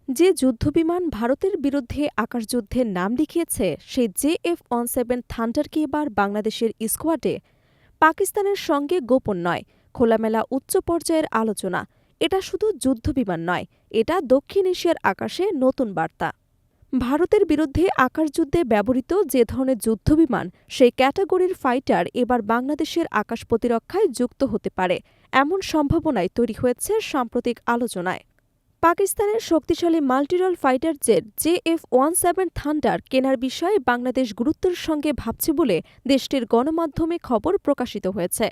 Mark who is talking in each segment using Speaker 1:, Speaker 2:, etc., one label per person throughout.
Speaker 1: যে যুদ্ধবিমান ভারতের বিরুদ্ধে আকাশযুদ্ধের নাম লিখিয়েছে সেই JF-17 থান্ডারকে এবার বাংলাদেশের স্কোয়াডে পাকিস্তানের সঙ্গে গোপন নয়, খোলামেলা উচ্চ পর্যায়ের আলোচনা। এটা শুধু যুদ্ধবিমান নয়, এটা দক্ষিণ এশিয়ার আকাশে নতুন বার্তা। ভারতের বিরুদ্ধে আকাশযুদ্ধে ব্যবহৃত যে ধরনের যুদ্ধবিমান, সেই ক্যাটাগরির ফাইটার এবার বাংলাদেশের আকাশ প্রতিরক্ষায় যুক্ত হতে পারে, এমন সম্ভাবনাই তৈরি হয়েছে সাম্প্রতিক আলোচনায়। পাকিস্তানের শক্তিশালী মাল্টিরল ফাইটার জেট JF-17 থান্ডার কেনার বিষয়ে বাংলাদেশ গুরুত্বের সঙ্গে ভাবছে বলে দেশটির গণমাধ্যমে খবর প্রকাশিত হয়েছে।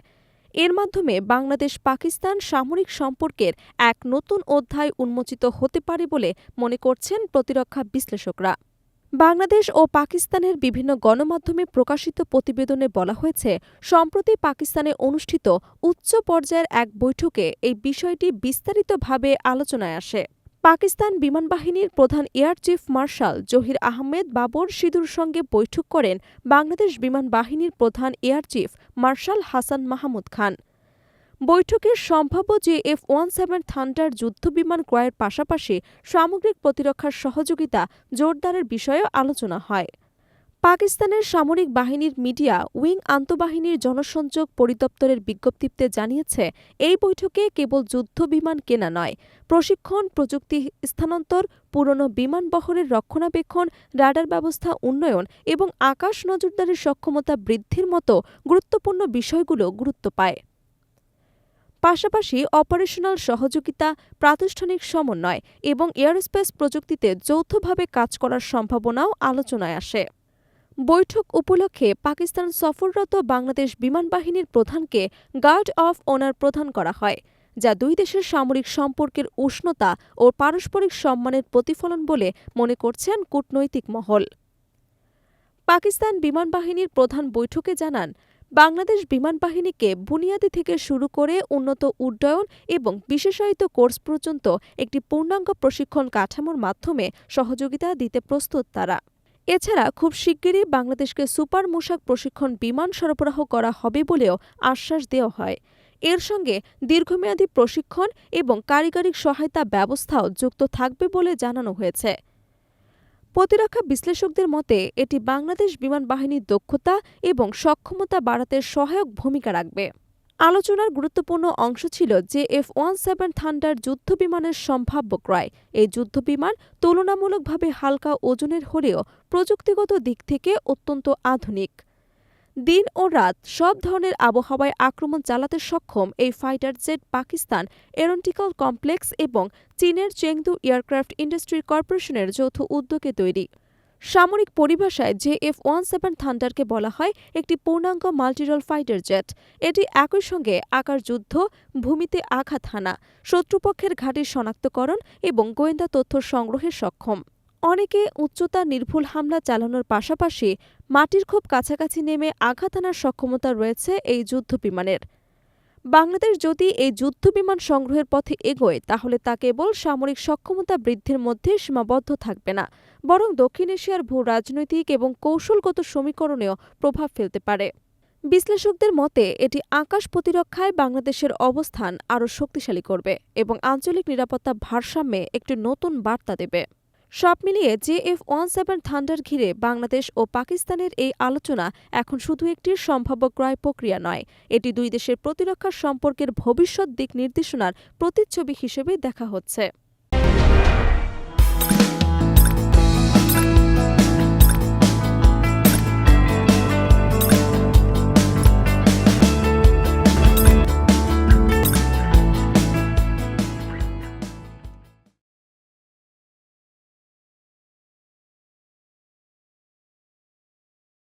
Speaker 1: এর মাধ্যমে বাংলাদেশ পাকিস্তান সামরিক সম্পর্কের এক নতুন অধ্যায় উন্মোচিত হতে পারে বলে মনে করছেন প্রতিরক্ষা বিশ্লেষকরা। বাংলাদেশ ও পাকিস্তানের বিভিন্ন গণমাধ্যমে প্রকাশিত প্রতিবেদনে বলা হয়েছে, সম্প্রতি পাকিস্তানে অনুষ্ঠিত উচ্চ পর্যায়ের এক বৈঠকে এই বিষয়টি বিস্তারিতভাবে আলোচনায় আসে। পাকিস্তান বিমান বাহিনীর প্রধান air chief marshal Zahir Ahmed Babar সিধুর সঙ্গে বৈঠক করেন বাংলাদেশ বিমান বাহিনীর প্রধান air chief marshal Hasan Mahmud Khan. বৈঠকে সম্ভাব্য JF-17 থান্ডার যুদ্ধবিমান ক্রয়ের পাশাপাশি সামগ্রিক প্রতিরক্ষার সহযোগিতা জোরদারের বিষয়েও আলোচনা হয়। পাকিস্তানের সামরিক বাহিনীর মিডিয়া উইং আন্তঃবাহিনীর জনসংযোগ পরিদপ্তরের বিজ্ঞপ্তিতে জানিয়েছে, এই বৈঠকে কেবল যুদ্ধবিমান কেনা নয়, প্রশিক্ষণ, প্রযুক্তি স্থানান্তর, পুরনো বিমান বহরের রক্ষণাবেক্ষণ, রাডার ব্যবস্থা উন্নয়ন এবং আকাশ নজরদারির সক্ষমতা বৃদ্ধির মতো গুরুত্বপূর্ণ বিষয়গুলো গুরুত্ব পায়। পাশাপাশি অপারেশনাল সহযোগিতা, প্রাতিষ্ঠানিক সমন্বয় এবং এয়ারস্পেস প্রযুক্তিতে যৌথভাবে কাজ করার সম্ভাবনাও আলোচনায় আসে। বৈঠক উপলক্ষে পাকিস্তান সফররত বাংলাদেশ বিমান বাহিনীর প্রধানকে গার্ড অফ অনার প্রদান করা হয়, যা দুই দেশের সামরিক সম্পর্কের উষ্ণতা ও পারস্পরিক সম্মানের প্রতিফলন বলে মনে করছেন কূটনৈতিক মহল। পাকিস্তান বিমান বাহিনীর প্রধান বৈঠকে জানান, বাংলাদেশ বিমান বাহিনীকে বুনিয়াদি থেকে শুরু করে উন্নত উড্ডয়ন এবং বিশেষায়িত কোর্স পর্যন্ত একটি পূর্ণাঙ্গ প্রশিক্ষণ কাঠামোর মাধ্যমে সহযোগিতা দিতে প্রস্তুত তারা। এছাড়া খুব শিগগিরই বাংলাদেশকে সুপার মূষক প্রশিক্ষণ বিমান সরবরাহ করা হবে বলেও আশ্বাস দেওয়া হয়। এর সঙ্গে দীর্ঘমেয়াদী প্রশিক্ষণ এবং কারিগরি সহায়তা ব্যবস্থাও যুক্ত থাকবে বলে জানানো হয়েছে। প্রতিরক্ষা বিশ্লেষকদের মতে, এটি বাংলাদেশ বিমান বাহিনীর দক্ষতা এবং সক্ষমতা বাড়াতে সহায়ক ভূমিকা রাখবে। আলোচনার গুরুত্বপূর্ণ অংশ ছিল JF-17 থান্ডার যুদ্ধবিমানের সম্ভাব্য ক্রয়। এই যুদ্ধবিমান তুলনামূলকভাবে হালকা ওজনের হলেও প্রযুক্তিগত দিক থেকে অত্যন্ত আধুনিক। দিন ও রাত সব ধরনের আবহাওয়ায় আক্রমণ চালাতে সক্ষম এই fighter jet Pakistan aeronautical complex এবং চীনের চেংদু এয়ারক্রাফট ইন্ডাস্ট্রি কর্পোরেশনের যৌথ উদ্যোগে তৈরি। সামরিক পরিভাষায় JF-17 থান্ডারকে বলা হয় একটি পূর্ণাঙ্গ মাল্টিরল ফাইটার জেট। এটি একই সঙ্গে আকাশ যুদ্ধ, ভূমিতে আঘাত হানা, শত্রুপক্ষের ঘাঁটির শনাক্তকরণ এবং গোয়েন্দা তথ্য সংগ্রহে সক্ষম। অনেকে উচ্চতা নির্ভুল হামলা চালানোর পাশাপাশি মাটির খুব কাছাকাছি নেমে আঘাত হানার সক্ষমতা রয়েছে এই যুদ্ধবিমানের। বাংলাদেশ যদি এই যুদ্ধবিমান সংগ্রহের পথে এগোয়, তাহলে তা কেবল সামরিক সক্ষমতা বৃদ্ধির মধ্যে সীমাবদ্ধ থাকবে না, বরং দক্ষিণ এশিয়ার ভূ রাজনৈতিক এবং কৌশলগত সমীকরণেও প্রভাব ফেলতে পারে। বিশ্লেষকদের মতে, এটি আকাশ প্রতিরক্ষায় বাংলাদেশের অবস্থান আরও শক্তিশালী করবে এবং আঞ্চলিক নিরাপত্তা ভারসাম্যে একটি নতুন বার্তা দেবে। সব মিলিয়ে JF-17 থান্ডার ঘিরে বাংলাদেশ ও পাকিস্তানের এই আলোচনা এখন শুধু একটি সম্ভাব্য ক্রয় প্রক্রিয়া নয়, এটি দুই দেশের প্রতিরক্ষা সম্পর্কের ভবিষ্যৎ দিক নির্দেশনার প্রতিচ্ছবি হিসেবে দেখা হচ্ছে।